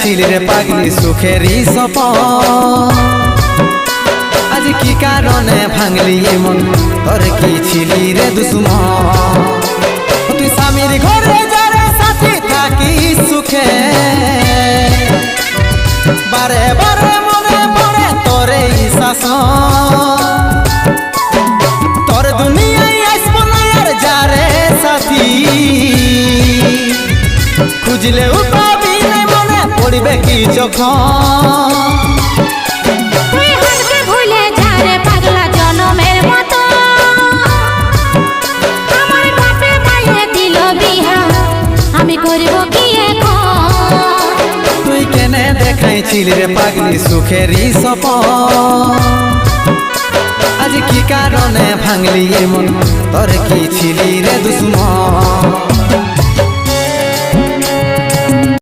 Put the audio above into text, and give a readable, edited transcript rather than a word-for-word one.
দেখাইছিলি রে পাগলি সুখেরই সপন আজ কি কারণে ভাঙলি মন তোর কি ছিলি রে দুশ্মন তুই স্বামীর ঘরে যারে সাথে থাকি সুখে বারে বারে মনে পড়ে তোরে শাসন তোর দুনিয়ায় আসবো না আর যারে সাথী খুঁজলেও পাবি না মনে পড়বে কি যখন তুই হারকে ভুলে যা রে পাগলা জনমের মতো আমার বাপে মায়ে দিল বিহা আমি করব কি এখন তুই কেনে দেখাইছিলি রে পাগলি সুখেরই সপন আজ কি কারণে ভাঙলি মন তোর কি ছিলি রে দুশ্মন